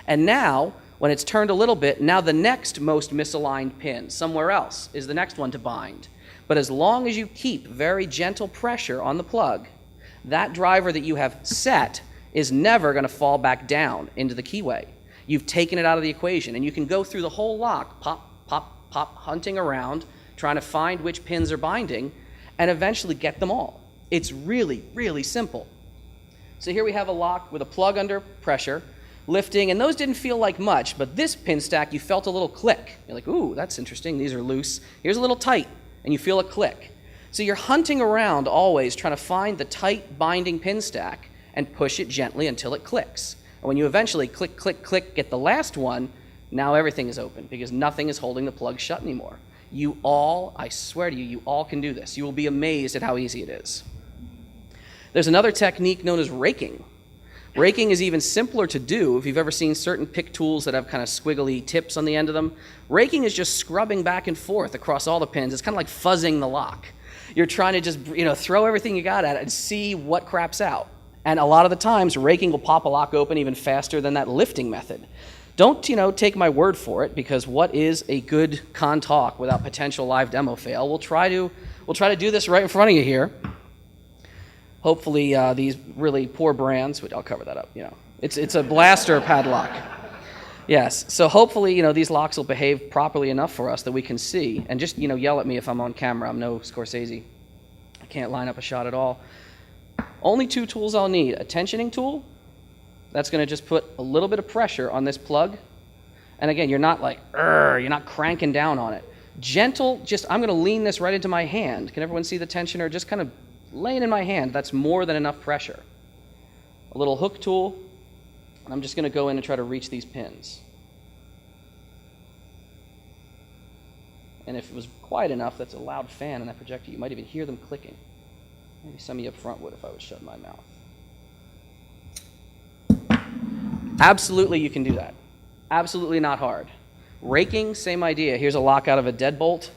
And now, when it's turned a little bit, now the next most misaligned pin somewhere else is the next one to bind. But as long as you keep very gentle pressure on the plug, that driver that you have set is never going to fall back down into the keyway. You've taken it out of the equation, and you can go through the whole lock, pop, pop, pop, hunting around, trying to find which pins are binding, and eventually get them all. It's really, really simple. So here we have a lock with a plug under pressure, lifting, and those didn't feel like much, but this pin stack, you felt a little click. You're like, ooh, that's interesting, these are loose. Here's a little tight, and you feel a click. So you're hunting around always trying to find the tight binding pin stack and push it gently until it clicks. And when you eventually click, click, click, get the last one, now everything is open because nothing is holding the plug shut anymore. You all, I swear to you, you all can do this. You will be amazed at how easy it is. There's another technique known as raking. Raking is even simpler to do if you've ever seen certain pick tools that have kind of squiggly tips on the end of them. Raking is just scrubbing back and forth across all the pins. It's kind of like fuzzing the lock. You're trying to just throw everything you got at it and see what craps out. And a lot of the times, raking will pop a lock open even faster than that lifting method. Don't take my word for it, because what is a good con talk without potential live demo fail? We'll try to do this right in front of you here. Hopefully these really poor brands, which I'll cover that up, It's a blaster padlock. Yes, so hopefully, these locks will behave properly enough for us that we can see. And just, yell at me if I'm on camera. I'm no Scorsese. I can't line up a shot at all. Only two tools I'll need. A tensioning tool. That's going to just put a little bit of pressure on this plug. And again, you're not like, you're not cranking down on it. Gentle, I'm going to lean this right into my hand. Can everyone see the tensioner? Just kind of laying in my hand. That's more than enough pressure. A little hook tool. And I'm just going to go in and try to reach these pins. And if it was quiet enough, that's a loud fan in that projector. You might even hear them clicking. Maybe some of you up front would if I was shutting my mouth. Absolutely, you can do that. Absolutely not hard. Raking, same idea. Here's a lock out of a deadbolt.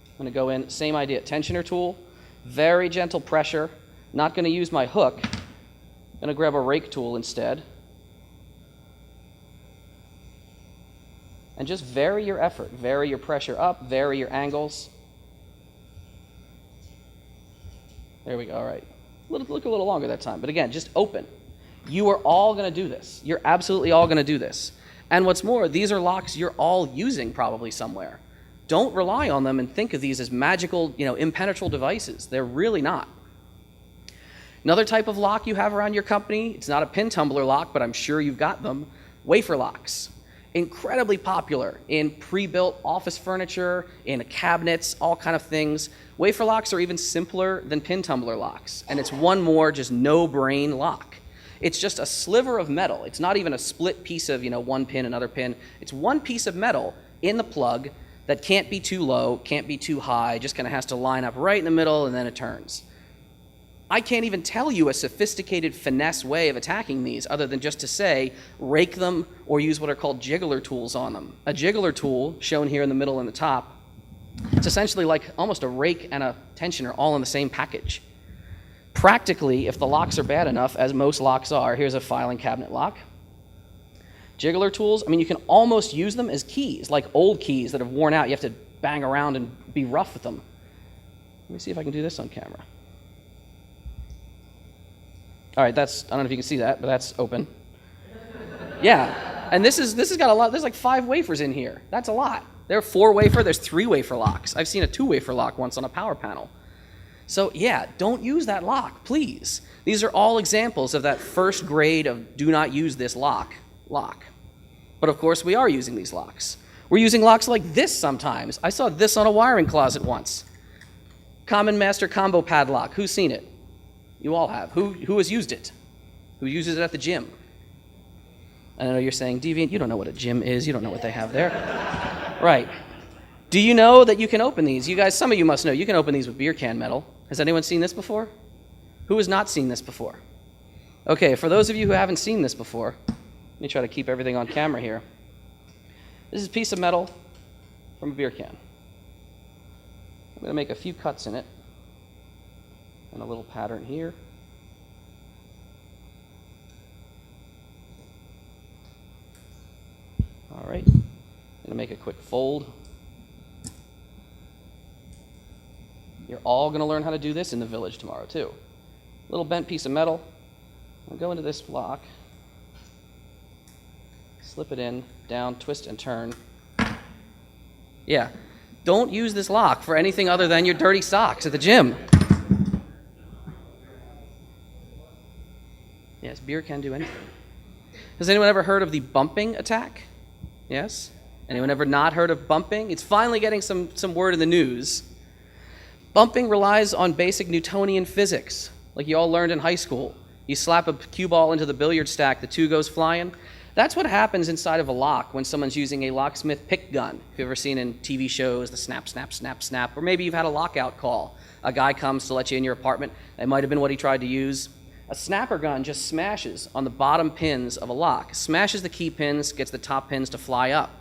I'm going to go in, same idea. Tensioner tool, very gentle pressure. Not going to use my hook. I'm going to grab a rake tool instead. And just vary your effort. Vary your pressure up, vary your angles. There we go, all right. Look a little longer that time, but again, just open. You are all going to do this. You're absolutely all going to do this. And what's more, these are locks you're all using probably somewhere. Don't rely on them and think of these as magical, impenetrable devices. They're really not. Another type of lock you have around your company, it's not a pin tumbler lock, but I'm sure you've got them, wafer locks. Incredibly popular in pre-built office furniture, in cabinets, all kind of things. Wafer locks are even simpler than pin tumbler locks, and it's one more just no-brain lock. It's just a sliver of metal. It's not even a split piece of, one pin, another pin. It's one piece of metal in the plug that can't be too low, can't be too high, just kind of has to line up right in the middle, and then it turns. I can't even tell you a sophisticated finesse way of attacking these other than just to say, rake them or use what are called jiggler tools on them. A jiggler tool, shown here in the middle and the top, it's essentially like almost a rake and a tensioner all in the same package. Practically, if the locks are bad enough, as most locks are, here's a filing cabinet lock. Jiggler tools, you can almost use them as keys, like old keys that have worn out. You have to bang around and be rough with them. Let me see if I can do this on camera. All right, I don't know if you can see that, but that's open. Yeah, and this has got a lot. There's like 5 wafers in here. That's a lot. There are 4 wafer, there's 3 wafer locks. I've seen a 2 wafer lock once on a power panel. So yeah, don't use that lock, please. These are all examples of that first grade of do not use this lock. But of course, we are using these locks. We're using locks like this sometimes. I saw this on a wiring closet once. Common Master Combo Padlock. Who's seen it? You all have. Who has used it? Who uses it at the gym? I know you're saying, Deviant, you don't know what a gym is. You don't know what they have there. Right. Do you know that you can open these? You guys, some of you must know, you can open these with beer can metal. Has anyone seen this before? Who has not seen this before? Okay, for those of you who haven't seen this before, let me try to keep everything on camera here. This is a piece of metal from a beer can. I'm going to make a few cuts in it. And a little pattern here. Gonna make a quick fold. You're all gonna learn how to do this in the village tomorrow too. Little bent piece of metal. I'll go into this lock. Slip it in, down, twist and turn. Yeah, don't use this lock for anything other than your dirty socks at the gym. Yes, beer can do anything. Has anyone ever heard of the bumping attack? Yes? Anyone ever not heard of bumping? It's finally getting some word in the news. Bumping relies on basic Newtonian physics, like you all learned in high school. You slap a cue ball into the billiard stack, the two goes flying. That's what happens inside of a lock when someone's using a locksmith pick gun. If you've ever seen in TV shows, the snap, snap, snap, snap, or maybe you've had a lockout call. A guy comes to let you in your apartment. That might have been what he tried to use. A snapper gun just smashes on the bottom pins of a lock, smashes the key pins, gets the top pins to fly up.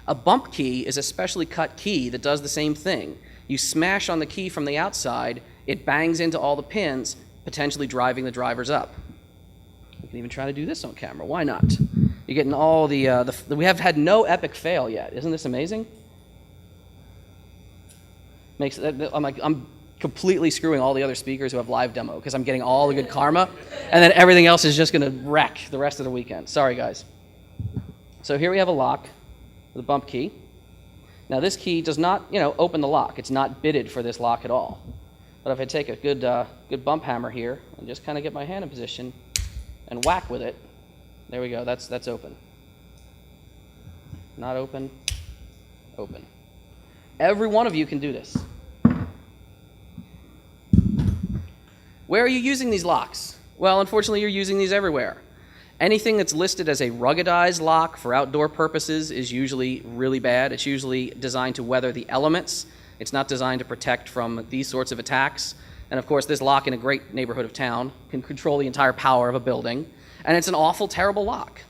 A bump key is a specially cut key that does the same thing. You smash on the key from the outside, it bangs into all the pins, potentially driving the drivers up. We can even try to do this on camera. Why not? You're getting all we have had no epic fail yet. Isn't this amazing? I'm completely screwing all the other speakers who have live demo because I'm getting all the good karma, and then everything else is just going to wreck the rest of the weekend. Sorry, guys. So here we have a lock with a bump key. Now this key does not, open the lock. It's not bitted for this lock at all. But if I take a good bump hammer here and just kind of get my hand in position and whack with it, there we go. That's open. Not open. Open. Every one of you can do this. Where are you using these locks? Well, unfortunately, you're using these everywhere. Anything that's listed as a ruggedized lock for outdoor purposes is usually really bad. It's usually designed to weather the elements. It's not designed to protect from these sorts of attacks. And of course, this lock in a great neighborhood of town can control the entire power of a building. And it's an awful, terrible lock.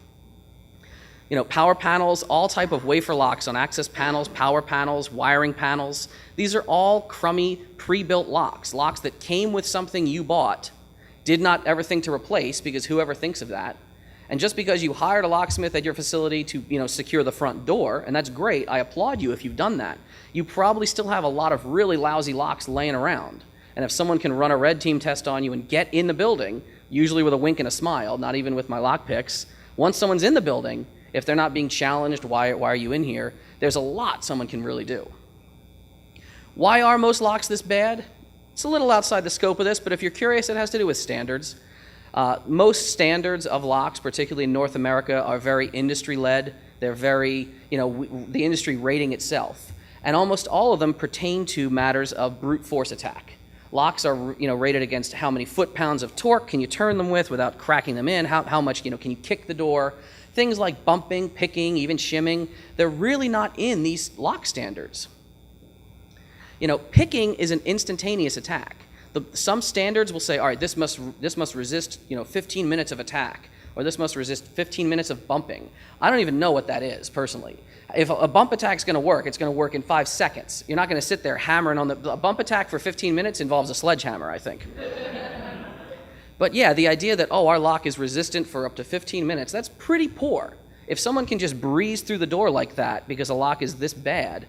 Power panels, all type of wafer locks on access panels, power panels, wiring panels. These are all crummy, pre-built locks that came with something you bought, did not ever think to replace, because whoever thinks of that. And just because you hired a locksmith at your facility to secure the front door, and that's great, I applaud you if you've done that, you probably still have a lot of really lousy locks laying around. And if someone can run a red team test on you and get in the building, usually with a wink and a smile, not even with my lock picks, once someone's in the building, if they're not being challenged, why are you in here, there's a lot someone can really do. Why are most locks this bad? It's a little outside the scope of this, but if you're curious, it has to do with standards. Most standards of locks, particularly in North America, are very industry-led. They're very, the industry rating itself. And almost all of them pertain to matters of brute force attack. Locks are, rated against how many foot-pounds of torque can you turn them with without cracking them in, how much, can you kick the door. Things like bumping, picking, even shimming, they're really not in these lock standards. Picking is an instantaneous attack. Some standards will say, all right, this must resist 15 minutes of attack, or this must resist 15 minutes of bumping. I don't even know what that is, personally. If a bump attack's going to work, it's going to work in 5 seconds. You're not going to sit there hammering on a bump attack for 15 minutes involves a sledgehammer, I think. But yeah, the idea that, our lock is resistant for up to 15 minutes, that's pretty poor. If someone can just breeze through the door like that because a lock is this bad,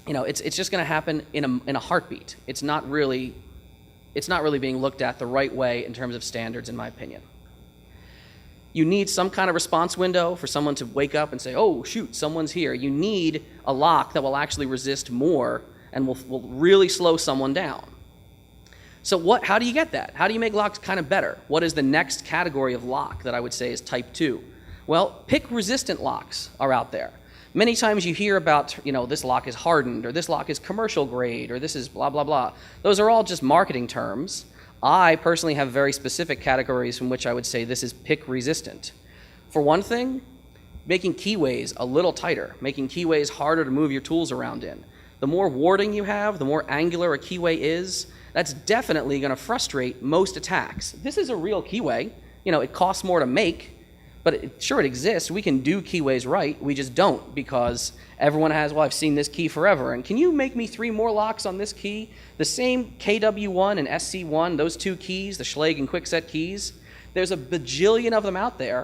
it's just going to happen in a heartbeat. It's not really being looked at the right way in terms of standards, in my opinion. You need some kind of response window for someone to wake up and say, oh, shoot, someone's here. You need a lock that will actually resist more and will really slow someone down. So how do you get that? How do you make locks kind of better? What is the next category of lock that I would say is type 2? Well, pick-resistant locks are out there. Many times you hear about, this lock is hardened, or this lock is commercial grade, or this is blah, blah, blah. Those are all just marketing terms. I personally have very specific categories from which I would say this is pick-resistant. For one thing, making keyways a little tighter, making keyways harder to move your tools around in. The more warding you have, the more angular a keyway is, that's definitely going to frustrate most attacks. This is a real keyway. It costs more to make, but it exists. We can do keyways right. We just don't because everyone has, I've seen this key forever. And can you make me 3 more locks on this key? The same KW1 and SC1, those 2 keys, the Schlage and Kwikset keys, there's a bajillion of them out there.